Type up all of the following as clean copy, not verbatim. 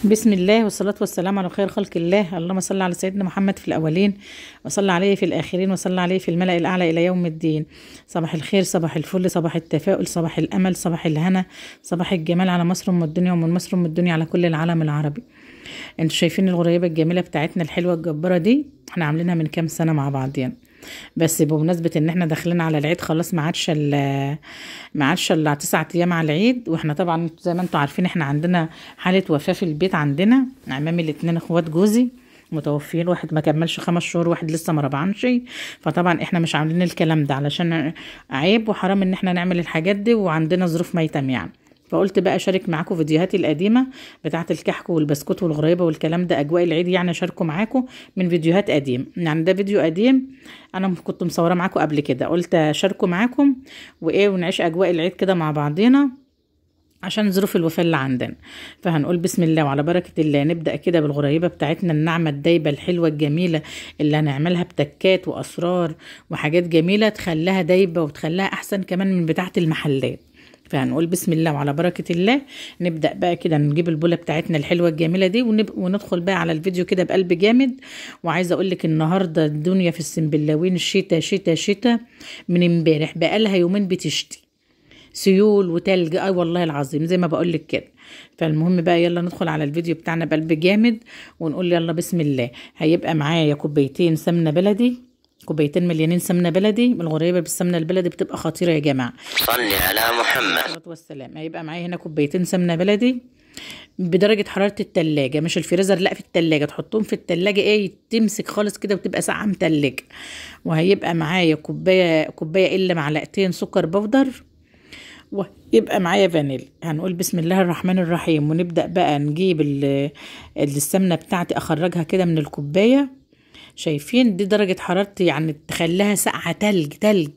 بسم الله والصلاة والسلام على خير خلق الله. اللهم صل على سيدنا محمد في الأولين، وصل عليه في الآخرين، وصل عليه في الملأ الأعلى إلى يوم الدين. صباح الخير، صباح الفل، صباح التفاؤل، صباح الأمل، صباح الهنا، صباح الجمال على مصر أم الدنيا، ومن مصر أم الدنيا على كل العالم العربي. انتوا شايفين الغريبة الجميلة بتاعتنا الحلوة الجبارة دي؟ احنا عاملينها من كام سنة مع بعض بس بمناسبة ان احنا داخلين على العيد خلاص، ما عادش الا 9 ايام على العيد. واحنا طبعا زي ما انتوا عارفين احنا عندنا حالة وفاة في البيت. عندنا عمامي الاتنين اخوات جوزي متوفين، واحد ما كملش 5 شهور، واحد لسه ما ربعنش. فطبعا احنا مش عاملين الكلام ده علشان عيب وحرام ان احنا نعمل الحاجات دي، وعندنا ظروف ميتم فقلت بقى اشارك معاكم فيديوهاتي القديمه بتاعه الكحك والبسكوت والغريبه والكلام ده، اجواء العيد اشاركه معاكم من فيديوهات قديم. ده فيديو قديم انا كنت مصوره معاكم قبل كده، قلت اشاركه معاكم ونعيش اجواء العيد كده مع بعضينا عشان ظروف الوفاه اللي عندنا. فهنقول بسم الله وعلى بركه الله. نبدا كده بالغريبه بتاعتنا الناعمه الدايبه الحلوه الجميله اللي هنعملها بتكات واسرار وحاجات جميله تخليها دايبه وتخليها احسن كمان من بتاعه المحلات. فهنقول بسم الله وعلى بركة الله. نبدأ بقى كده نجيب البولة بتاعتنا الحلوة الجميلة دي وندخل بقى على الفيديو كده بقلب جامد. وعايزة اقولك النهاردة الدنيا في السنبلاوين الشتا شتا شتا من امبارح، بقالها يومين بتشتي سيول وتلج. والله العظيم زي ما بقولك كده. فالمهم بقى يلا ندخل على الفيديو بتاعنا بقلب جامد ونقول يلا بسم الله. هيبقى معايا كوبايتين سمنة بلدي، كوبايتين مليانين سمنه بلدي. الغريبه بالسمنه البلدي بتبقى خطيره يا جماعه. صلي على محمد الصلاه والسلام. هيبقى معايا هنا كوبايتين سمنه بلدي بدرجه حراره التلاجة، مش الفريزر، لا في التلاجة. تحطهم في التلاجة تمسك خالص كده وتبقى ساقعه متلجه. وهيبقى معايا كوبايه الا معلقتين سكر بودر، ويبقى معايا فانيليا. هنقول بسم الله الرحمن الرحيم ونبدا بقى نجيب السمنه بتاعتي، اخرجها كده من الكوبايه. شايفين دي درجة حرارتي تخليها ساقعة تلج تلج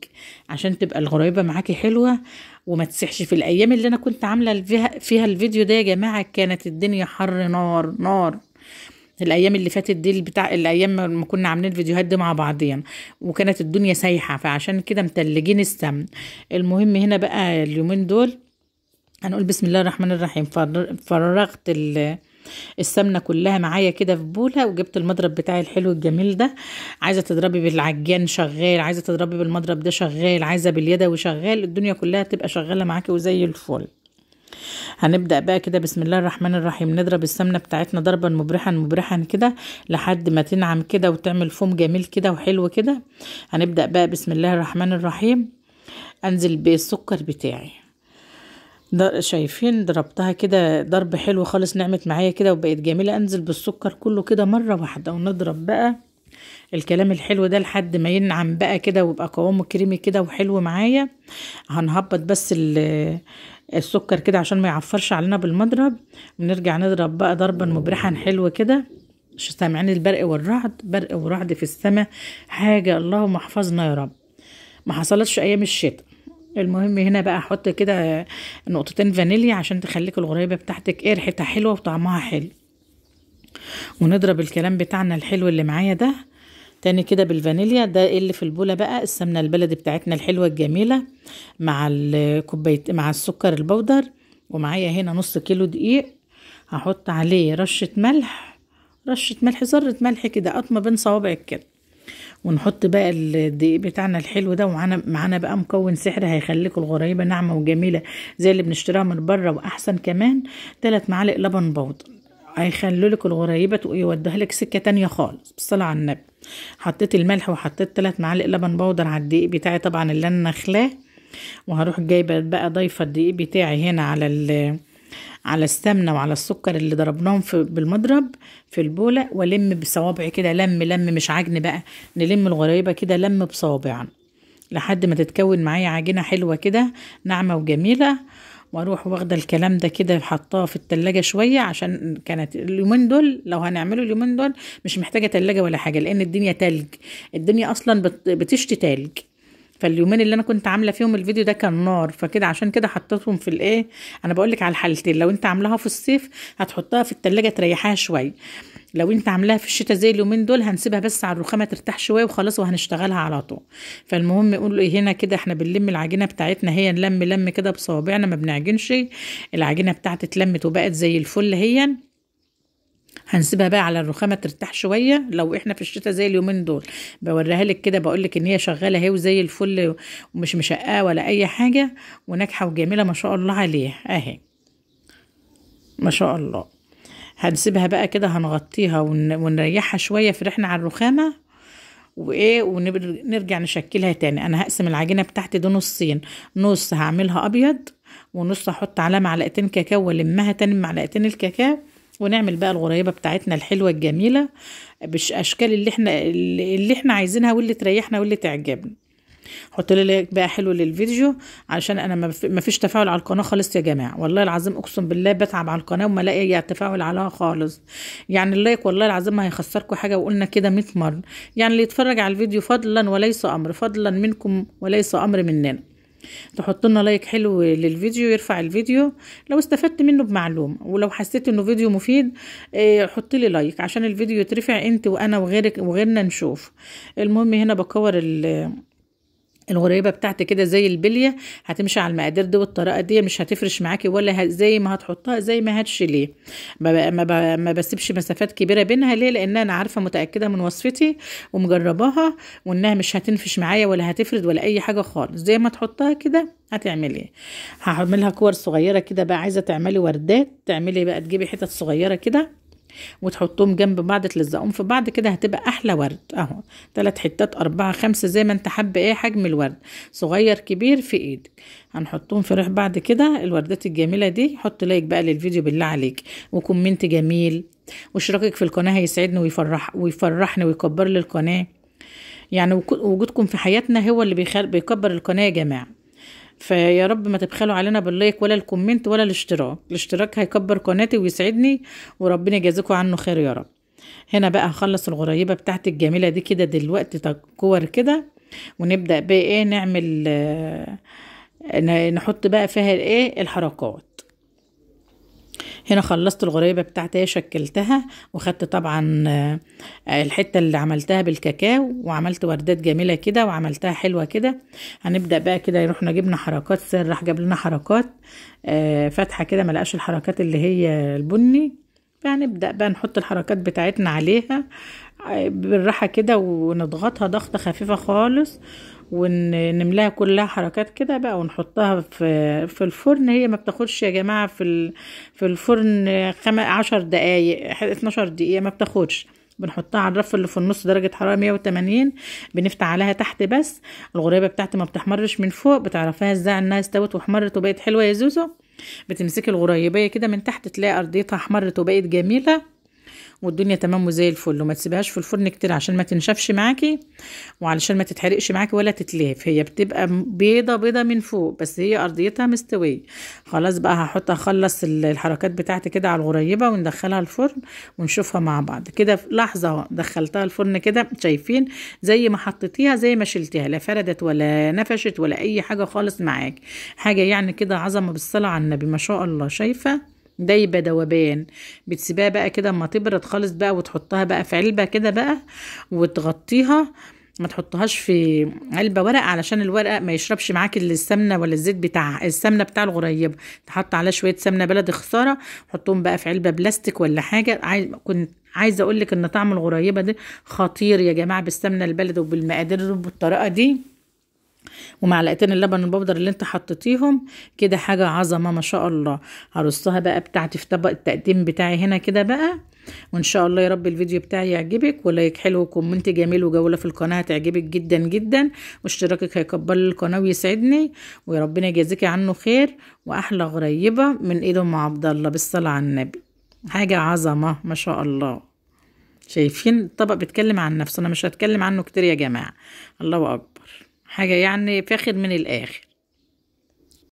عشان تبقى الغريبة معاكي حلوة وما تسحش. في الأيام اللي أنا كنت عاملة فيها الفيديو ده يا جماعة كانت الدنيا حر نار نار. الأيام اللي فاتت دي الأيام ما كنا عاملين الفيديوهات دي مع بعضين وكانت الدنيا سايحة، فعشان كده متلجين السمن. المهم هنا بقى اليومين دول هنقول بسم الله الرحمن الرحيم. فرغت السمنه كلها معايا كده في بوله، وجبت المضرب بتاعي الحلو الجميل ده. عايزه تضربي بالعجان شغال، عايزه تضربي بالمضرب ده شغال، عايزه باليدوي شغال، الدنيا كلها تبقى شغاله معاكي وزي الفل. هنبدا بقى كده بسم الله الرحمن الرحيم نضرب السمنه بتاعتنا ضربا مبرحا مبرحا كده لحد ما تنعم كده وتعمل فوم جميل كده وحلو كده. هنبدا بقى بسم الله الرحمن الرحيم انزل بالسكر بتاعي. شايفين ضربتها كده ضرب حلو خالص، نعمت معايا كده وبقت جميلة. انزل بالسكر كله كده مرة واحدة ونضرب بقى الكلام الحلو ده لحد ما ينعم بقى كده ويبقى قوامه كريمي كده وحلو معايا. هنهبط بس السكر كده عشان ما يعفرش علينا بالمضرب، ونرجع نضرب بقى ضربا مبرحا حلو كده. سامعين البرق والرعد؟ برق ورعد في السماء، حاجة اللهم احفظنا يا رب، ما حصلتش ايام الشتاء. المهم هنا بقى احط كده نقطتين فانيليا عشان تخليك الغريبه بتاعتك ريحتها حلوه وطعمها حلو. ونضرب الكلام بتاعنا الحلو اللي معايا ده تاني كده بالفانيليا. ده اللي في البوله بقى السمنه البلدي بتاعتنا الحلوه الجميله مع الكوبايه مع السكر البودر. ومعايا هنا نص كيلو دقيق، هحط عليه رشه ملح، ذره ملح كده قطمه بين صوابعك كده. ونحط بقى الدقيق بتاعنا الحلو ده، ومعانا بقى مكون سحري هيخليكوا الغريبه ناعمه وجميله زي اللي بنشتريها من بره واحسن كمان. 3 معالق لبن بودر هيخلوا لك الغريبه يوديها لك سكه تانية خالص بالصلاه على النبي. حطيت الملح وحطيت 3 معالق لبن بودر على الدقيق بتاعي طبعا اللي انا نخلاه. وهروح جايبه بقى ضايفه الدقيق بتاعي هنا على السمنه وعلى السكر اللي ضربناهم بالمضرب في البوله، والم بصوابعي كده لم مش عجن بقى، نلم الغريبه كده لم بصوابعنا لحد ما تتكون معايا عجينه حلوه كده ناعمه وجميله. واروح واخده الكلام ده كده حطاه في التلاجة شويه، عشان كانت اليومين دول لو هنعمله اليومين دول مش محتاجه تلاجة ولا حاجه، لان الدنيا تلج، الدنيا اصلا بتشتي تلج. فاليومين اللي انا كنت عامله فيهم الفيديو ده كان نار، فكده عشان كده حطيتهم في انا بقولك على الحالتين. لو انت عاملاها في الصيف هتحطها في التلاجة تريحها شويه، لو انت عاملاها في الشتاء زي اليومين دول هنسيبها بس على الرخامه ترتاح شويه وخلاص وهنشتغلها على طول. فالمهم يقول هنا كده احنا بنلم العجينه بتاعتنا، هي نلم كده بصوابعنا ما بنعجنش. العجينه بتاعتي اتلمت وبقت زي الفل. هي هنسيبها بقى على الرخامه ترتاح شويه. لو احنا في الشتاء زي اليومين دول بوريها لك كده، بقول لك ان هي شغاله اهي وزي الفل ومش مشققه ولا اي حاجه، وناجحه وجميله ما شاء الله عليها اهي ما شاء الله. هنسيبها بقى كده، هنغطيها ونريحها شويه فرحنا على الرخامه وايه، ونرجع نشكلها تاني. انا هقسم العجينه بتاعتي دي نصين، نص هعملها ابيض ونص احط عليها معلقتين كاكاو والمها تاني معلقتين الكاكاو، ونعمل بقى الغريبه بتاعتنا الحلوه الجميله بالاشكال اللي احنا عايزينها واللي تريحنا واللي تعجبنا. حط لي لايك بقى حلو للفيديو علشان انا ما فيش تفاعل على القناه خالص يا جماعه، والله العظيم اقسم بالله بتعب على القناه وما الاقي اي تفاعل عليها خالص. يعني اللايك والله العظيم ما هيخسركم حاجه، وقلنا كده 100 مره. يعني اللي يتفرج على الفيديو فضلا وليس امر، فضلا منكم وليس امر مننا، تحط لنا لايك حلو للفيديو يرفع الفيديو لو استفدت منه بمعلومه، ولو حسيت انه فيديو مفيد حط لي لايك عشان الفيديو يترفع انت وانا وغيرنا نشوف. المهم هنا بكور الغريبه بتاعتي كده زي البليه، هتمشي على المقادير دي والطريقه دي، مش هتفرش معاكي ولا زي ما هتحطها زي ما هتشيليه. ما بسيبش مسافات كبيره بينها. ليه؟ لان انا عارفه متاكده من وصفتي ومجرباها، وانها مش هتنفش معايا ولا هتفرد ولا اي حاجه خالص. زي ما تحطها كده هتعملي. هعملها كور صغيره كده بقى. عايزه تعملي وردات، تعملي بقى تجيبي حتت صغيره كده وتحطهم جنب بعض تلزقهم في بعض كده، هتبقى احلى ورد اهو. 3 حتات 4 5 زي ما انت حابه ايه حجم الورد، صغير كبير في ايدك. هنحطهم في ريح بعد كده الوردات الجميله دي. حط لايك بقى للفيديو بالله عليك، وكومنت جميل، واشتراكك في القناه هيسعدني ويفرحني ويكبر لي القناه. يعني وجودكم في حياتنا هو اللي بيكبر القناه يا جماعه. فيا رب ما تبخلوا علينا باللايك ولا الكومنت ولا الاشتراك هيكبر قناتي ويسعدني، وربنا يجازيكم عنه خير يا رب. هنا بقى هخلص الغريبه بتاعتي الجميله دي كده دلوقتي كور كده، ونبدا بقى ايه نعمل نحط بقى فيها ايه الحركات. هنا خلصت الغريبه بتاعتي شكلتها، وخدت طبعا الحته اللي عملتها بالكاكاو وعملت وردات جميله كده وعملتها حلوه كده. هنبدا بقى كده رحنا جبنا حركات سر، راح جاب لنا حركات فاتحه كده، ملقاش الحركات اللي هي البني. فهنبدا بقى نحط الحركات بتاعتنا عليها بالراحه كده، ونضغطها ضغطه خفيفه خالص، ونملاها كلها حركات كده بقى، ونحطها في الفرن. هي ما بتاخدش يا جماعه في الفرن 10 دقايق 12 دقيقه ما بتاخدش. بنحطها على الرف اللي في النص درجه حراره 180، بنفتح عليها تحت بس. الغريبه بتاعتي ما بتحمرش من فوق، بتعرفيها ازاي انها استوت وحمرت وبقت حلوه يا زوزو؟ بتمسكي الغريبيه كده من تحت تلاقي ارضيتها احمرت وبقت جميله والدنيا تمام وزي الفل. وما تسيبهاش في الفرن كتير عشان ما تنشفش معاكي، وعلشان ما تتحرقش معاكي ولا تتلهف. هي بتبقى بيضه من فوق بس هي ارضيتها مستويه. خلاص بقى هخلص الحركات بتاعتي كده على الغريبه وندخلها الفرن ونشوفها مع بعض كده. في لحظه دخلتها الفرن كده، شايفين زي ما حطيتيها زي ما شلتيها، لا فردت ولا نفشت ولا اي حاجه خالص معاك. حاجه يعني كده عظمه بالصلاه على النبي ما شاء الله. شايفه دايبه دوبان. بتسيبها بقى كده اما تبرد خالص بقى، وتحطها بقى في علبه كده بقى وتغطيها. ما تحطهاش في علبه ورق علشان الورق ما يشربش معاك السمنه ولا الزيت بتاع السمنه بتاع الغريبه. تحط عليها شويه سمنه بلدي خساره. حطهم بقى في علبه بلاستيك ولا حاجه. كنت عايزه اقول لك ان طعم الغريبه دي خطير يا جماعه بالسمنه البلدي وبالمقادير بالطريقه دي، ومعلقتين اللبن البودر اللي انت حطيتيهم كده، حاجه عظمه ما شاء الله. هرصها بقى بتاعتي في طبق التقديم بتاعي هنا كده بقى. وان شاء الله يا رب الفيديو بتاعي يعجبك، ولايك حلو وكومنت جميل وجوله في القناه هتعجبك جدا جدا، واشتراكك هيكبر لي القناه ويسعدني، ويا ربنا يجازيكي عنه خير. واحلى غريبه من ايد ام عبد الله بالصلاه على النبي، حاجه عظمه ما شاء الله. شايفين الطبق بيتكلم عن نفسه، انا مش هتكلم عنه كتير يا جماعه. الله اكبر، حاجه يعني فاخر من الاخر.